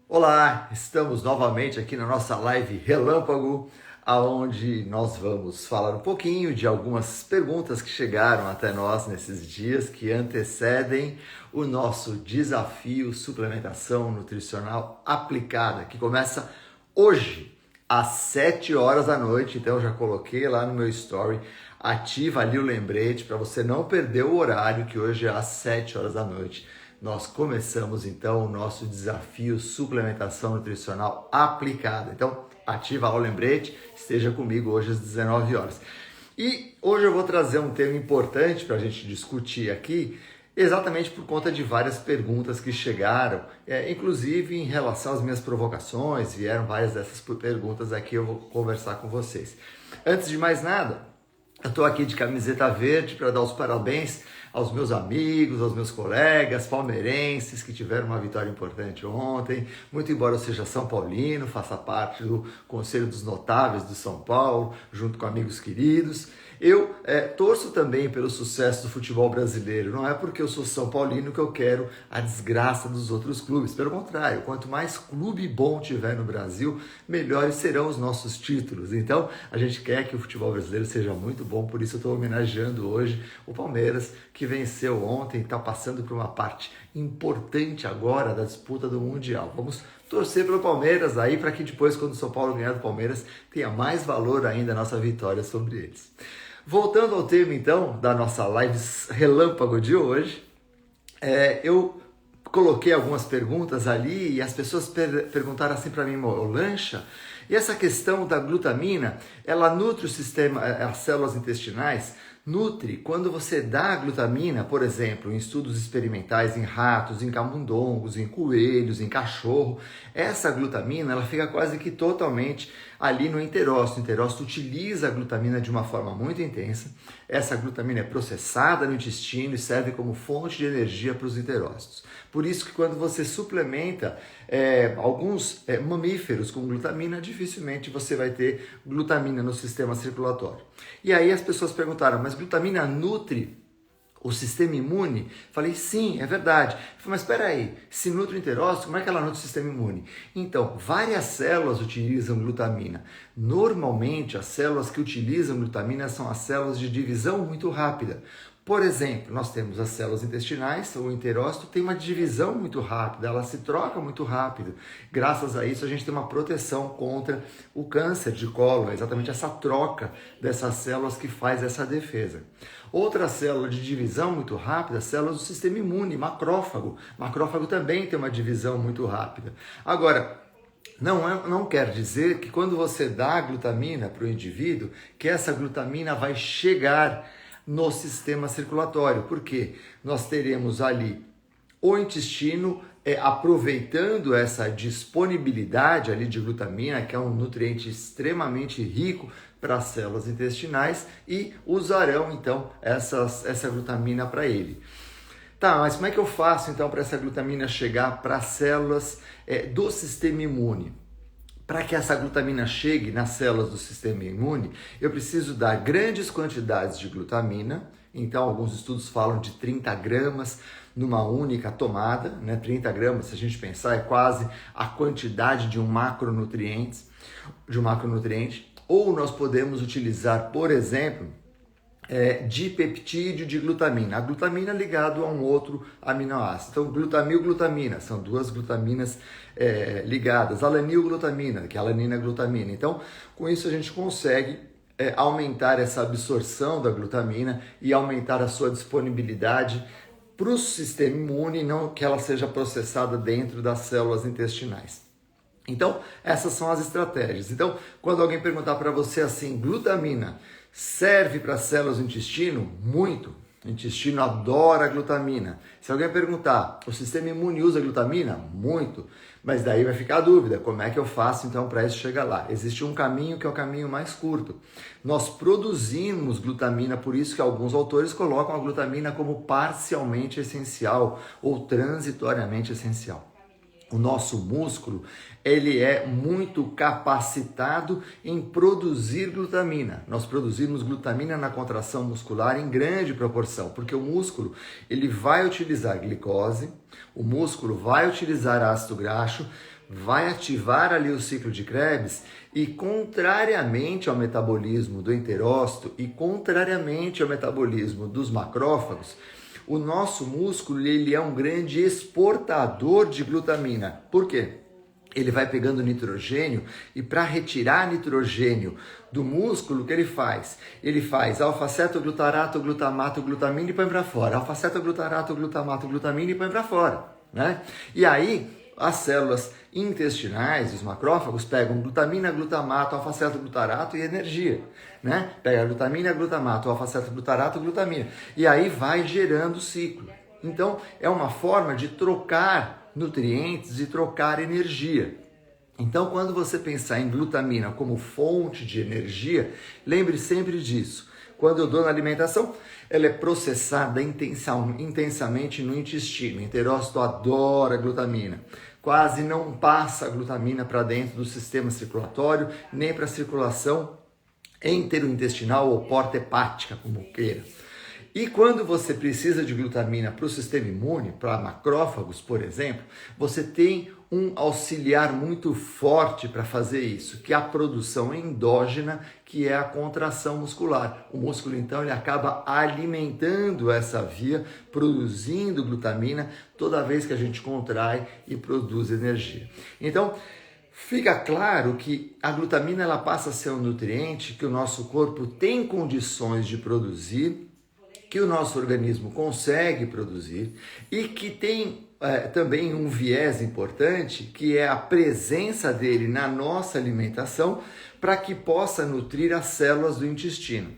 Olá, estamos novamente aqui na nossa live Relâmpago, aonde nós vamos falar um pouquinho de algumas perguntas que chegaram até nós nesses dias que antecedem o nosso desafio Suplementação Nutricional Aplicada, que começa hoje às 7 horas da noite. Então eu já coloquei lá no meu story, ativa ali o lembrete para você não perder o horário, que hoje é às 7 horas da noite. Nós começamos então o nosso desafio Suplementação Nutricional Aplicada. Então, ativa lá o lembrete, esteja comigo hoje às 19 horas. E hoje eu vou trazer um tema importante para a gente discutir aqui, exatamente por conta de várias perguntas que chegaram, inclusive em relação às minhas provocações, vieram várias dessas perguntas aqui, eu vou conversar com vocês. Antes de mais nada, eu estou aqui de camiseta verde para dar os parabéns aos meus amigos, aos meus colegas palmeirenses que tiveram uma vitória importante ontem. Muito embora eu seja São Paulino, faça parte do Conselho dos Notáveis do São Paulo, junto com amigos queridos. Eu torço também pelo sucesso do futebol brasileiro. Não é porque eu sou São Paulino que eu quero a desgraça dos outros clubes. Pelo contrário, quanto mais clube bom tiver no Brasil, melhores serão os nossos títulos. Então, a gente quer que o futebol brasileiro seja muito bom, por isso eu estou homenageando hoje o Palmeiras, que venceu ontem e está passando por uma parte importante agora da disputa do Mundial. Vamos torcer pelo Palmeiras aí para que depois, quando o São Paulo ganhar do Palmeiras, tenha mais valor ainda a nossa vitória sobre eles. Voltando ao tema então da nossa live relâmpago de hoje, eu coloquei algumas perguntas ali e as pessoas perguntaram assim para mim, Lancha, e essa questão da glutamina, ela nutre o sistema, as células intestinais? Nutre quando você dá a glutamina, por exemplo, em estudos experimentais em ratos, em camundongos, em coelhos, em cachorro. Essa glutamina ela fica quase que totalmente ali no enterócito. O enterócito utiliza a glutamina de uma forma muito intensa. Essa glutamina é processada no intestino e serve como fonte de energia para os enterócitos. Por isso que quando você suplementa alguns mamíferos com glutamina, dificilmente você vai ter glutamina no sistema circulatório. E aí as pessoas perguntaram, mas glutamina nutre o sistema imune? Falei, sim, é verdade. Falei, mas espera aí, se nutre o enterócito, como é que ela nutre o sistema imune? Então, várias células utilizam glutamina. Normalmente, as células que utilizam glutamina são as células de divisão muito rápida. Por exemplo, nós temos as células intestinais, o enterócito tem uma divisão muito rápida, ela se troca muito rápido. Graças a isso, a gente tem uma proteção contra o câncer de cólon, é exatamente essa troca dessas células que faz essa defesa. Outra célula de divisão muito rápida, células do sistema imune, macrófago. Macrófago também tem uma divisão muito rápida. Agora, não quer dizer que quando você dá a glutamina para o indivíduo, que essa glutamina vai chegar no sistema circulatório, porque nós teremos ali o intestino aproveitando essa disponibilidade ali de glutamina, que é um nutriente extremamente rico para as células intestinais, e usarão então essa glutamina para ele. Tá, mas como é que eu faço então para essa glutamina chegar para as células do sistema imune? Para que essa glutamina chegue nas células do sistema imune, eu preciso dar grandes quantidades de glutamina. Então, alguns estudos falam de 30 gramas numa única tomada, né? 30 gramas, se a gente pensar, é quase a quantidade de um macronutriente. Ou nós podemos utilizar, por exemplo, dipeptídeo de glutamina. A glutamina ligado a um outro aminoácido. Então, glutamina, são duas glutaminas ligadas. Alanilglutamina, que é a alanina-glutamina. Então, com isso a gente consegue aumentar essa absorção da glutamina e aumentar a sua disponibilidade para o sistema imune, não que ela seja processada dentro das células intestinais. Então, essas são as estratégias. Então, quando alguém perguntar para você assim, glutamina serve para as células do intestino? Muito. O intestino adora glutamina. Se alguém perguntar, o sistema imune usa glutamina? Muito. Mas daí vai ficar a dúvida, como é que eu faço então para isso chegar lá? Existe um caminho que é o caminho mais curto. Nós produzimos glutamina, por isso que alguns autores colocam a glutamina como parcialmente essencial ou transitoriamente essencial. O nosso músculo, ele é muito capacitado em produzir glutamina. Nós produzimos glutamina na contração muscular em grande proporção, porque o músculo, ele vai utilizar glicose, o músculo vai utilizar ácido graxo, vai ativar ali o ciclo de Krebs e, contrariamente ao metabolismo do enterócito e contrariamente ao metabolismo dos macrófagos, o nosso músculo ele é um grande exportador de glutamina. Por quê? Ele vai pegando nitrogênio e para retirar nitrogênio do músculo, o que ele faz? Ele faz alfa-cetoglutarato, glutamato, glutamina e põe para fora. Alfa-cetoglutarato, glutamato, glutamina e põe para fora, né? E aí, as células intestinais, os macrófagos, pegam glutamina, glutamato, alfa-cetoglutarato e energia, né? Pega glutamina, glutamato, alfa-cetoglutarato, glutamina. E aí vai gerando o ciclo. Então, é uma forma de trocar nutrientes e trocar energia. Então, quando você pensar em glutamina como fonte de energia, lembre sempre disso. Quando eu dou na alimentação, ela é processada intensamente no intestino. O enterócito adora glutamina. Quase não passa a glutamina para dentro do sistema circulatório, nem para a circulação enterointestinal ou porta hepática, como queira. E quando você precisa de glutamina para o sistema imune, para macrófagos, por exemplo, você tem um auxiliar muito forte para fazer isso, que é a produção endógena, que é a contração muscular. O músculo, então, ele acaba alimentando essa via, produzindo glutamina toda vez que a gente contrai e produz energia. Então, fica claro que a glutamina ela passa a ser um nutriente que o nosso corpo tem condições de produzir, que o nosso organismo consegue produzir e que tem também um viés importante, que é a presença dele na nossa alimentação para que possa nutrir as células do intestino.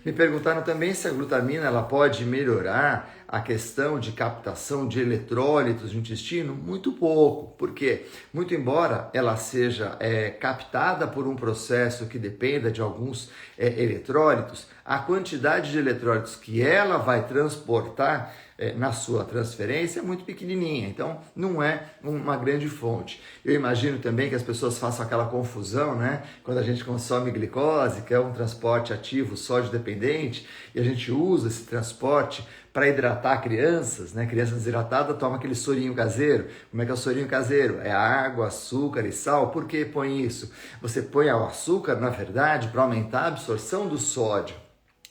Me perguntaram também se a glutamina ela pode melhorar a questão de captação de eletrólitos no intestino. Muito pouco, porque muito embora ela seja captada por um processo que dependa de alguns eletrólitos, a quantidade de eletrólitos que ela vai transportar na sua transferência é muito pequenininha, então não é uma grande fonte. Eu imagino também que as pessoas façam aquela confusão, né? Quando a gente consome glicose, que é um transporte ativo sódio dependente, e a gente usa esse transporte para hidratar crianças, né? Criança desidratada toma aquele sorinho caseiro. Como é que é o sorinho caseiro? É água, açúcar e sal. Por que põe isso? Você põe o açúcar, na verdade, para aumentar a absorção do sódio.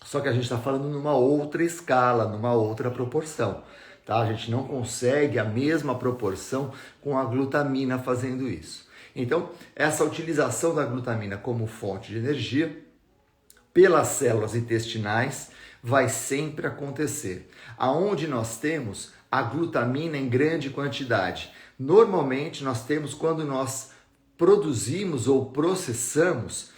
Só que a gente está falando numa outra escala, numa outra proporção, tá? A gente não consegue a mesma proporção com a glutamina fazendo isso. Então, essa utilização da glutamina como fonte de energia pelas células intestinais vai sempre acontecer. Aonde nós temos a glutamina em grande quantidade? Normalmente nós temos quando nós produzimos ou processamos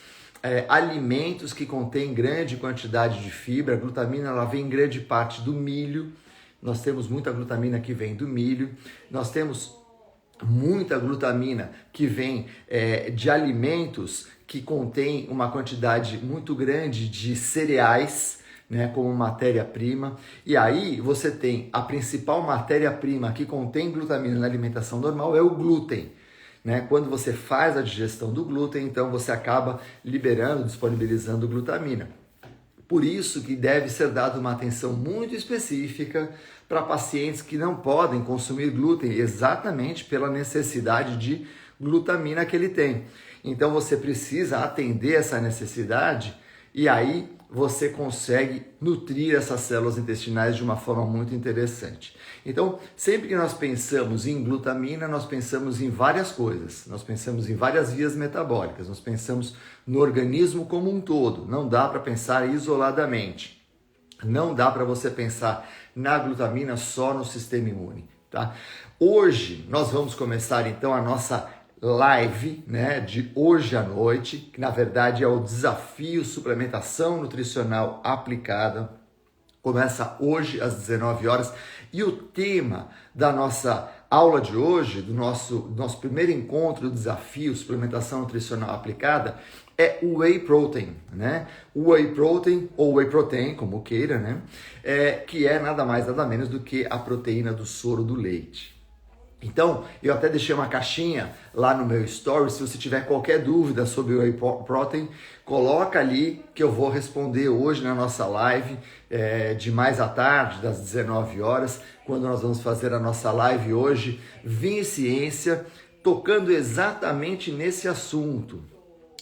alimentos que contêm grande quantidade de fibra. A glutamina ela vem em grande parte do milho. Nós temos muita glutamina que vem do milho. Nós temos muita glutamina que vem de alimentos que contêm uma quantidade muito grande de cereais, né, como matéria-prima. E aí você tem a principal matéria-prima que contém glutamina na alimentação normal é o glúten. Né? Quando você faz a digestão do glúten, então você acaba liberando, disponibilizando glutamina. Por isso que deve ser dada uma atenção muito específica para pacientes que não podem consumir glúten, exatamente pela necessidade de glutamina que ele tem. Então você precisa atender essa necessidade e aí você consegue nutrir essas células intestinais de uma forma muito interessante. Então, sempre que nós pensamos em glutamina, nós pensamos em várias coisas. Nós pensamos em várias vias metabólicas, nós pensamos no organismo como um todo. Não dá para pensar isoladamente. Não dá para você pensar na glutamina só no sistema imune, tá? Hoje, nós vamos começar então a nossa live, né, de hoje à noite, que na verdade é o desafio suplementação nutricional aplicada. Começa hoje às 19 horas e o tema da nossa aula de hoje, do nosso primeiro encontro do desafio suplementação nutricional aplicada, é o Whey Protein, né? O Whey Protein, ou Whey Protein, como queira, né? Que é nada mais, nada menos do que a proteína do soro do leite. Então, eu até deixei uma caixinha lá no meu story, se você tiver qualquer dúvida sobre o Whey Protein, coloca ali que eu vou responder hoje na nossa live de mais à tarde, das 19 horas, quando nós vamos fazer a nossa live hoje, Vinho e Ciência, tocando exatamente nesse assunto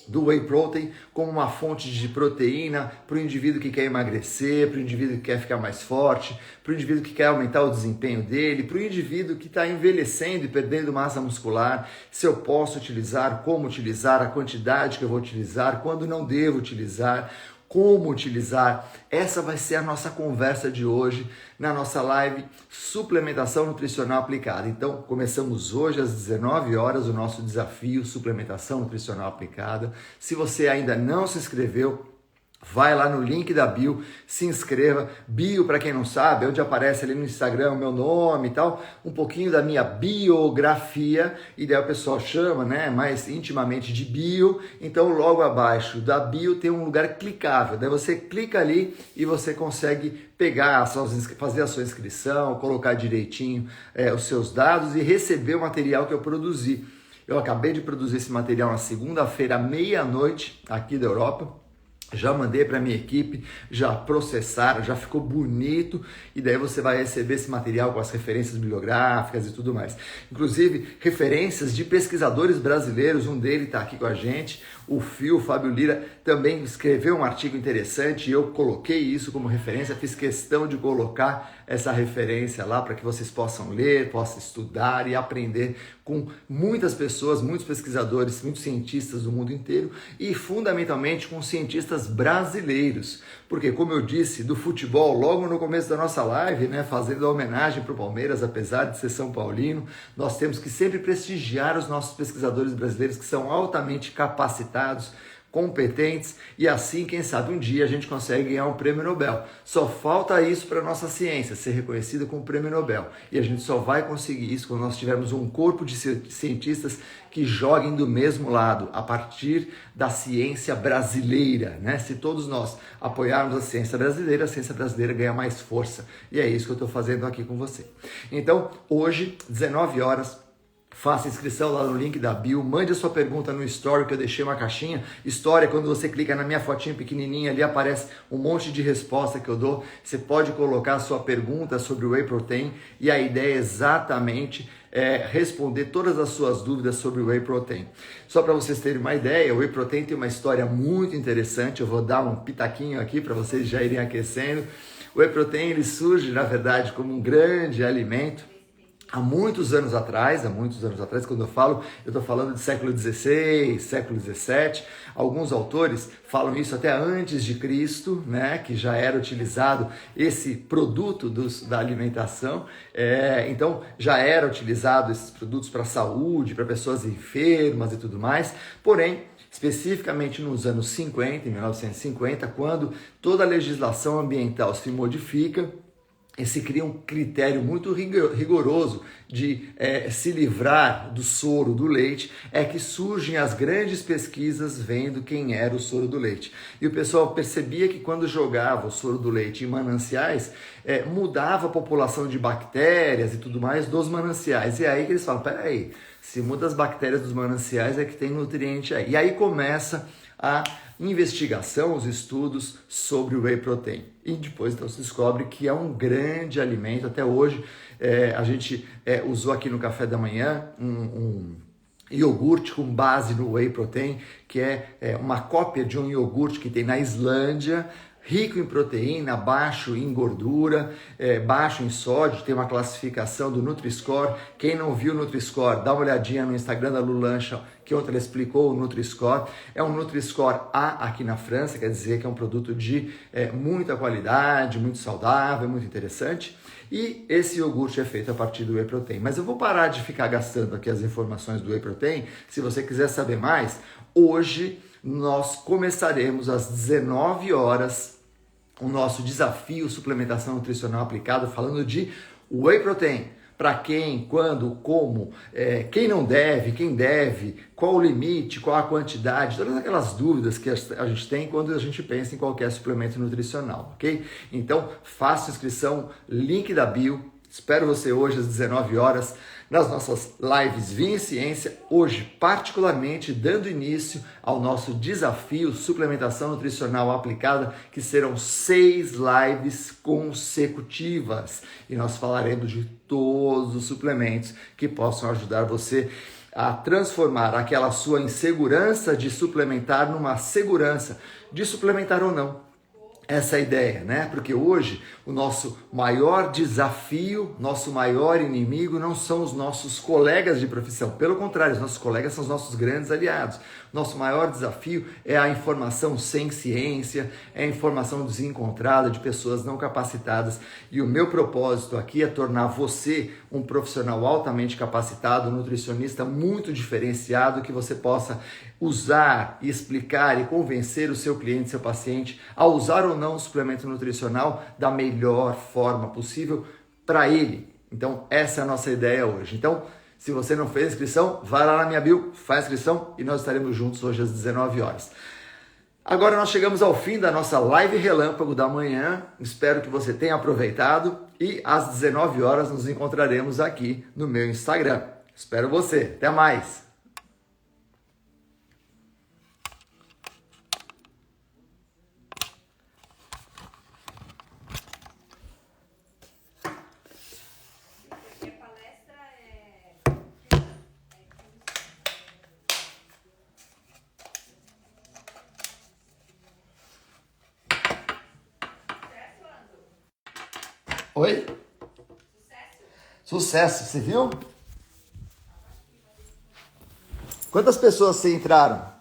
do Whey Protein como uma fonte de proteína para o indivíduo que quer emagrecer, para o indivíduo que quer ficar mais forte, para o indivíduo que quer aumentar o desempenho dele, para o indivíduo que está envelhecendo e perdendo massa muscular, se eu posso utilizar, como utilizar, a quantidade que eu vou utilizar, quando não devo utilizar, como utilizar. Essa vai ser a nossa conversa de hoje na nossa live Suplementação Nutricional Aplicada. Então, começamos hoje às 19 horas o nosso desafio Suplementação Nutricional Aplicada. Se você ainda não se inscreveu, vai lá no link da bio, se inscreva. Bio, para quem não sabe, é onde aparece ali no Instagram o meu nome e tal, um pouquinho da minha biografia, e daí o pessoal chama, né, mais intimamente de bio. Então, logo abaixo da bio tem um lugar clicável, daí você clica ali e você consegue pegar, fazer a sua inscrição, colocar direitinho os seus dados e receber o material que eu produzi. Eu acabei de produzir esse material na segunda-feira, à meia-noite, aqui da Europa. Já mandei para minha equipe, já processaram, já ficou bonito, e daí você vai receber esse material com as referências bibliográficas e tudo mais. Inclusive, referências de pesquisadores brasileiros, um deles está aqui com a gente, o Fábio Lira, também escreveu um artigo interessante e eu coloquei isso como referência, fiz questão de colocar essa referência lá para que vocês possam ler, possam estudar e aprender com muitas pessoas, muitos pesquisadores, muitos cientistas do mundo inteiro e fundamentalmente com cientistas brasileiros. Porque, como eu disse, do futebol, logo no começo da nossa live, né, fazendo a homenagem para o Palmeiras, apesar de ser São Paulino, nós temos que sempre prestigiar os nossos pesquisadores brasileiros que são altamente capacitados, competentes, e assim, quem sabe, um dia a gente consegue ganhar um prêmio Nobel. Só falta isso para a nossa ciência, ser reconhecida com o prêmio Nobel. E a gente só vai conseguir isso quando nós tivermos um corpo de cientistas que joguem do mesmo lado, a partir da ciência brasileira, né? Se todos nós apoiarmos a ciência brasileira ganha mais força. E é isso que eu estou fazendo aqui com você. Então, hoje, 19 horas, faça inscrição lá no link da bio, mande a sua pergunta no story, que eu deixei uma caixinha. História, quando você clica na minha fotinha pequenininha ali, aparece um monte de resposta que eu dou. Você pode colocar a sua pergunta sobre o Whey Protein e a ideia é exatamente responder todas as suas dúvidas sobre o Whey Protein. Só para vocês terem uma ideia, o Whey Protein tem uma história muito interessante, eu vou dar um pitaquinho aqui para vocês já irem aquecendo. O Whey Protein ele surge, na verdade, como um grande alimento há muitos anos atrás, quando eu estou falando de século XVI, século XVII. Alguns autores falam isso até antes de Cristo, né, que já era utilizado esse produto da alimentação. Então, já era utilizado esses produtos para saúde, para pessoas enfermas e tudo mais. Porém, especificamente nos anos 50, em 1950, quando toda a legislação ambiental se modifica, se cria um critério muito rigoroso de se livrar do soro do leite, é que surgem as grandes pesquisas vendo quem era o soro do leite. E o pessoal percebia que quando jogava o soro do leite em mananciais, mudava a população de bactérias e tudo mais dos mananciais. E aí que eles falam, peraí, se muda as bactérias dos mananciais é que tem nutriente aí. E aí começa a investigação, os estudos sobre o Whey Protein. E depois então se descobre que é um grande alimento. Até hoje a gente usou aqui no café da manhã um iogurte com base no Whey Protein, que é uma cópia de um iogurte que tem na Islândia, rico em proteína, baixo em gordura, baixo em sódio, tem uma classificação do Nutri-Score. Quem não viu o Nutri-Score, dá uma olhadinha no Instagram da Lu Lancha, que ontem ela explicou o Nutri-Score. É um Nutri-Score A aqui na França, quer dizer que é um produto de muita qualidade, muito saudável, muito interessante. E esse iogurte é feito a partir do Whey Protein. Mas eu vou parar de ficar gastando aqui as informações do Whey Protein. Se você quiser saber mais, hoje nós começaremos às 19 horas o nosso desafio Suplementação Nutricional Aplicada, falando de Whey Protein. Para quem, quando, como, quem não deve, quem deve, qual o limite, qual a quantidade, todas aquelas dúvidas que a gente tem quando a gente pensa em qualquer suplemento nutricional, ok? Então, faça inscrição, link da bio. Espero você hoje às 19 horas nas nossas lives Vinha Ciência, hoje particularmente dando início ao nosso desafio Suplementação Nutricional Aplicada, que serão 6 lives consecutivas e nós falaremos de todos os suplementos que possam ajudar você a transformar aquela sua insegurança de suplementar numa segurança de suplementar ou não. Essa é a ideia, né? Porque hoje o nosso maior desafio, nosso maior inimigo não são os nossos colegas de profissão. Pelo contrário, os nossos colegas são os nossos grandes aliados. Nosso maior desafio é a informação sem ciência, é a informação desencontrada de pessoas não capacitadas. E o meu propósito aqui é tornar você um profissional altamente capacitado, um nutricionista muito diferenciado, que você possa usar, explicar e convencer o seu cliente, seu paciente, a usar ou não o suplemento nutricional da melhor forma possível para ele. Então, essa é a nossa ideia hoje. Então, se você não fez inscrição, vai lá na minha bio, faz inscrição e nós estaremos juntos hoje às 19 horas. Agora nós chegamos ao fim da nossa live relâmpago da manhã. Espero que você tenha aproveitado e às 19 horas nos encontraremos aqui no meu Instagram. Espero você. Até mais! Oi? Sucesso, você viu? Quantas pessoas se entraram?